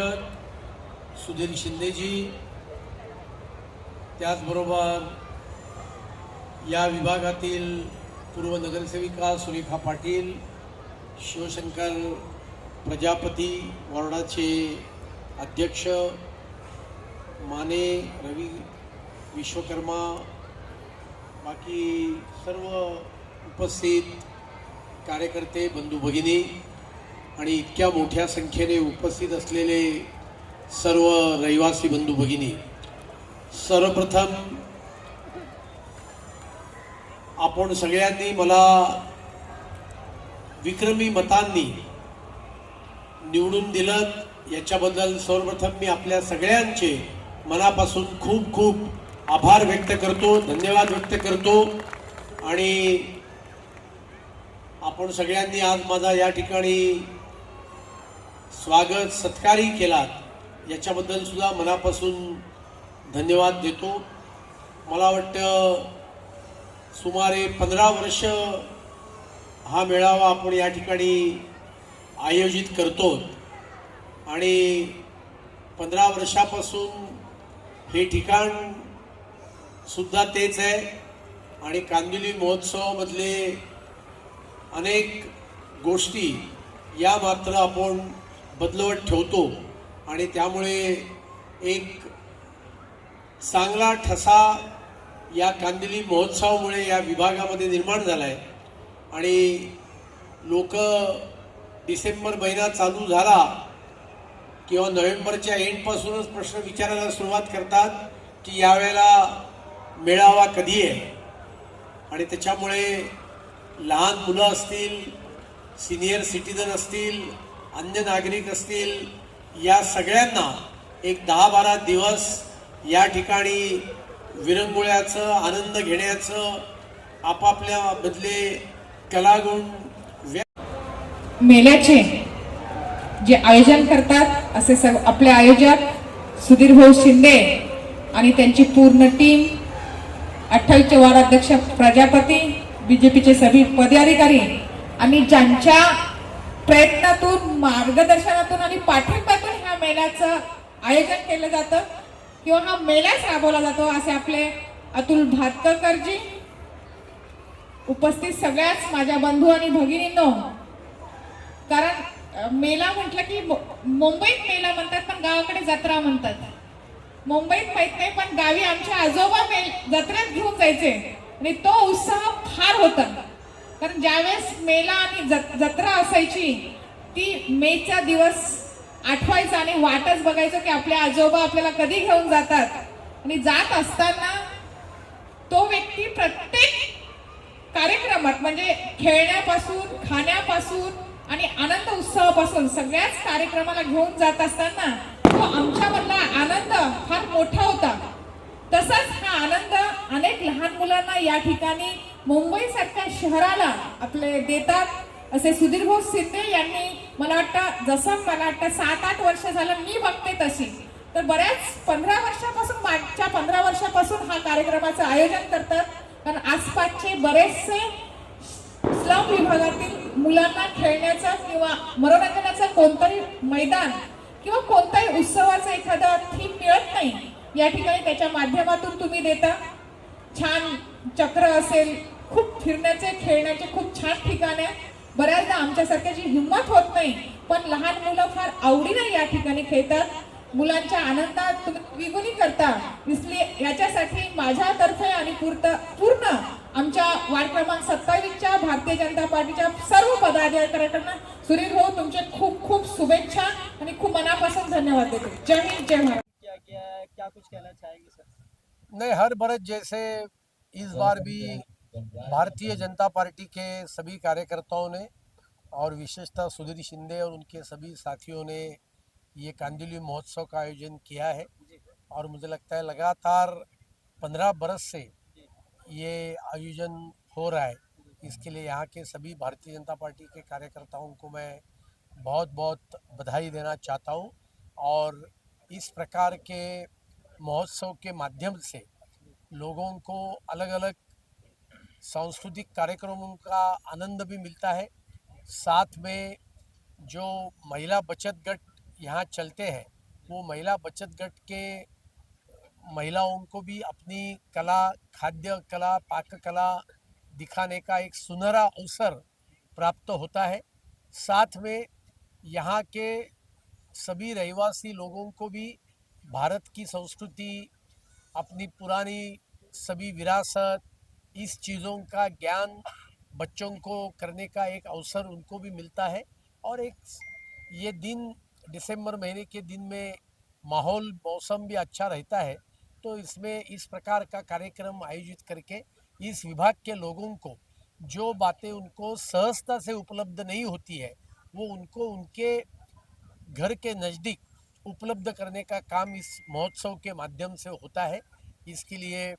स्वागत सुधीर शिंदेजी, त्याचबरोबर या विभागातील पूर्व नगरसेविका सुरेखा पाटील, शिवशंकर प्रजापती वॉर्डाचे अध्यक्ष माने रवी विश्वकर्मा, बाकी सर्व उपस्थित कार्यकर्ते बंधू भगिनी आणि इतक्या मोठ्या संख्येने उपस्थित असलेले सर्व रहिवासी बंधू भगिनी, सर्वप्रथम आपण सगळ्यांनी मला विक्रमी मतांनी निवडून दिलं याच्याबद्दल सर्वप्रथम मी आपल्या सगळ्यांचे मनापासून खूप खूप आभार व्यक्त करतो, धन्यवाद व्यक्त करतो। आणि आपण सगळ्यांनी आज माझा या ठिकाणी स्वागत सत्कारही केलात याच्याबद्दल सुद्धा मनापासून धन्यवाद देतो। मला वाटतं सुमारे 15 वर्ष हा मेळावा आपण या ठिकाणी आयोजित करतो आणि 15 वर्षापासून हे ठिकाण सुद्धा तेच आहे आणि कांदिवली महोत्सवामधले अनेक गोष्टी या मात्र आपण बदलवत ठेवतो आणि त्यामुळे एक चांगला ठसा या कांदिवली महोत्सवामुळे या विभागामध्ये निर्माण झाला आहे। आणि लोक डिसेंबर महिना चालू झाला किंवा नोव्हेंबरच्या एंडपासूनच प्रश्न विचारायला सुरुवात करतात की यावेळेला मेळावा कधी आहे। आणि त्याच्यामुळे लहान मुलं असतील, सिनियर सिटीजन असतील, अन्य नागरिक असतील, या सगळ्यांना एक 10-12 दिवस या ठिकाणी विरंगुळ्याचं आनंद घेण्याचं आपापल्या बदले कलागुण मेळ्याचे जे आयोजन करतात असे आपले आयोजक सुधीर भाऊ शिंदे आणि त्यांची पूर्ण टीम, 28चे वार्ड अध्यक्ष प्रजापती, बीजेपीचे सभी पदाधिकारी आणि ज्यांच्या प्रयत्नातून, मार्गदर्शनातून आणि पाठिंब्यातून ह्या मेळ्याचं आयोजन केलं जातं किंवा हा मेळाच राबवला जातो असे आपले अतुल भातकरजी, उपस्थित सगळ्याच माझ्या बंधू आणि भगिनींनो। कारण मेला म्हटलं की मुंबईत मेला म्हणतात पण गावाकडे जत्रा म्हणतात। मुंबईत माहित नाही पण गावी आमच्या आजोबा जत्रेत घेऊन जायचे आणि तो उत्साह फार होता। कारण ज्यावेळेस मेला आणि जत्रा असायची ती मेचा दिवस आठवायचा आणि वाटच बघायचो की आपले आजोबा आपल्याला कधी घेऊन जातात। आणि जात असताना तो व्यक्ती प्रत्येक कार्यक्रमात म्हणजे खेळण्यापासून, खाण्यापासून आणि आनंद उत्सवापासून सगळ्याच कार्यक्रमाला घेऊन जात असताना तो आमच्यामधला आनंद फार मोठा होता। तसाच हा आनंद अनेक लहान मुलांना या ठिकाणी मुंबई सारख्या शहराला आपले देतात असे सुधीर भाऊ शिंदे यांनी मला वाटतं, जसं मला वाटतं 7-8 वर्ष झालं मी बघते तशी, तर बऱ्याच 15 वर्षापासून, मागच्या 15 वर्षापासून हा कार्यक्रमाचं आयोजन करतात। कारण आसपासचे बरेचसे स्लम विभागातील मुलांना खेळण्याचा किंवा मनोरंजनाचं कोणतंही मैदान किंवा कोणत्याही उत्सवाचा एखादा थीम मिळत नाही, या ठिकाणी त्याच्या माध्यमातून तुम्ही देता। छान चक्र असेल, खूप फिरण्याचे, खेळण्याचे खूप छान ठिकाण आहे। बऱ्याचदा आमच्यासारख्याची हिंमत होत नाही पण लहान मुलं फार आवडीने या ठिकाणी खेळतात। मुलांच्या आनंदात तुम्ही द्विगुणी करता, इसलिए याच्यासाठी माझ्यातर्फे आणि पूर्ण आमच्या वार्ड क्रमांक 27च्या भारतीय जनता पार्टीच्या सर्व पदाधिकाऱ्यांना सुधीर भाऊ तुमचे खूप खूप शुभेच्छा आणि खूप मनापासून धन्यवाद देते। जय हिंद, जय महाराष्ट्र। क्या कुछ कहना चाहेंगे सर? नहीं, हर बरस जैसे इस बार भी भारतीय जनता पार्टी के सभी कार्यकर्ताओं ने और विशेषतः सुधीर शिंदे और उनके सभी साथियों ने ये कांदिवली महोत्सव का आयोजन किया है। और मुझे लगता है लगातार 15 बरस से ये आयोजन हो रहा है। इसके लिए यहाँ के सभी भारतीय जनता पार्टी के कार्यकर्ताओं को मैं बहुत बहुत बधाई देना चाहता हूँ। और इस प्रकार के महोत्सव के माध्यम से लोगों को अलग अलग सांस्कृतिक कार्यक्रमों का आनंद भी मिलता है। साथ में जो महिला बचत गट यहाँ चलते हैं वो महिला बचत गट के महिलाओं को भी अपनी कला, खाद्य कला, पाक कला दिखाने का एक सुनहरा अवसर प्राप्त होता है। साथ में यहाँ के सभी रहवासी लोगों को भी भारत की संस्कृति, अपनी पुरानी सभी विरासत, इस चीज़ों का ज्ञान बच्चों को करने का एक अवसर उनको भी मिलता है। और एक ये दिन दिसंबर महीने के दिन में माहौल मौसम भी अच्छा रहता है, तो इसमें इस प्रकार का कार्यक्रम आयोजित करके इस विभाग के लोगों को जो बातें उनको सहजता से उपलब्ध नहीं होती है, वो उनको उनके घर के नज़दीक उपलब्ध करने का काम इस महोत्सव के माध्यम से होता है। इसके लिए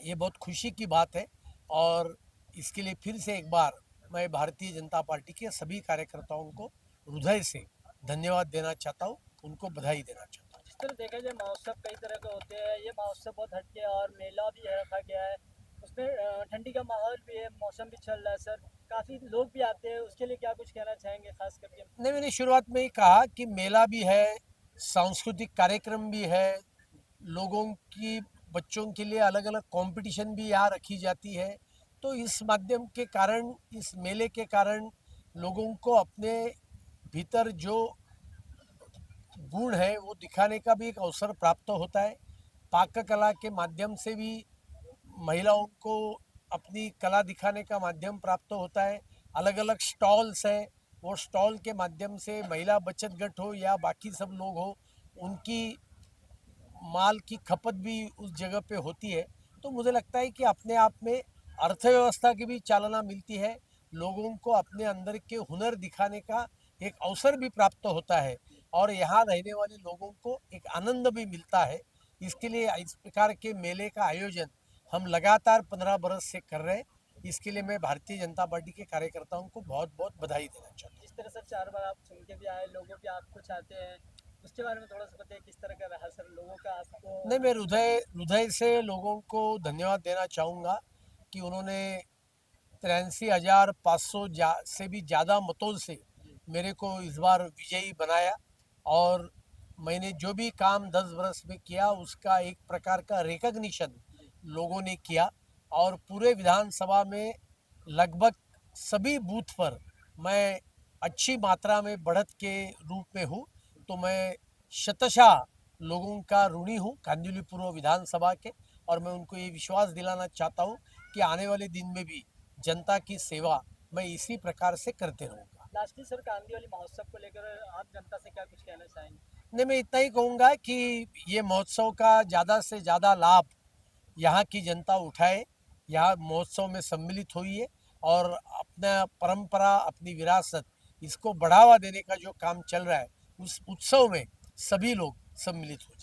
ये बहुत खुशी की बात है और इसके लिए फिर से एक बार मैं भारतीय जनता पार्टी के सभी कार्यकर्ताओं को हृदय से धन्यवाद देना चाहता हूँ, उनको बधाई देना चाहता हूँ। जिस तरह देखा जाए महोत्सव कई तरह के होते हैं, ये महोत्सव बहुत हटके है और मेला भी है रखा गया है। उसमें ठंडी का माहौल भी है, मौसम भी चल रहा है सर, काफ़ी लोग भी आते हैं, उसके लिए क्या कुछ कहना चाहेंगे खास करके? नहीं, मैंने शुरुआत में ही कहा कि मेला भी है, सांस्कृतिक कार्यक्रम भी है, लोगों की बच्चों के लिए अलग अलग कंपटीशन भी यहाँ रखी जाती है। तो इस माध्यम के कारण, इस मेले के कारण लोगों को अपने भीतर जो गुण है वो दिखाने का भी एक अवसर प्राप्त होता है। पाक कला के माध्यम से भी महिलाओं को अपनी कला दिखाने का माध्यम प्राप्त होता है। अलग अलग स्टॉल्स है, वो स्टॉल के माध्यम से महिला बचत गट हो या बाकी सब लोग हो, उनकी माल की खपत भी उस जगह पे होती है। तो मुझे लगता है कि अपने आप में अर्थव्यवस्था की भी चालना मिलती है, लोगों को अपने अंदर के हुनर दिखाने का एक अवसर भी प्राप्त होता है और यहाँ रहने वाले लोगों को एक आनंद भी मिलता है। इसके लिए इस प्रकार के मेले का आयोजन हम लगातार 15 बरस से कर रहे हैं। इसके लिए मैं भारतीय जनता पार्टी के कार्यकर्ताओं को बहुत बहुत बधाई देना चाहता हूँ। जिस तरह सर 4 बार आप चुन के भी आए, लोगों भी आपको चाहते हैं, उसके बारे में थोड़ा सा बताइए किस तरह का रहा सर लोगों का आपको? नहीं, मैं हृदय हृदय से लोगों को धन्यवाद देना चाहूँगा कि उन्होंने 83,500 से भी ज़्यादा मतों से मेरे को इस बार विजयी बनाया और मैंने जो भी काम 10 बरस में किया उसका एक प्रकार का रिकग्निशन लोगों ने किया और पूरे विधानसभा में लगभग सभी बूथ पर मैं अच्छी मात्रा में बढ़त के रूप में हूँ। तो मैं शतशः लोगों का ऋणी हूँ कांदिवली पूर्व विधानसभा के, और मैं उनको ये विश्वास दिलाना चाहता हूँ कि आने वाले दिन में भी जनता की सेवा मैं इसी प्रकार से करते रहूँगा। लास्टली सर कांदिवली महोत्सव को लेकर आप जनता से क्या कुछ कहना चाहेंगे? नहीं, मैं इतना ही कहूँगा कि ये महोत्सव का ज़्यादा से ज़्यादा लाभ यहाँ की जनता उठाए, यहाँ महोत्सव में सम्मिलित हुई है और अपना परंपरा, अपनी विरासत, इसको बढ़ावा देने का जो काम चल रहा है उस उत्सव में सभी लोग सम्मिलित हो जाए।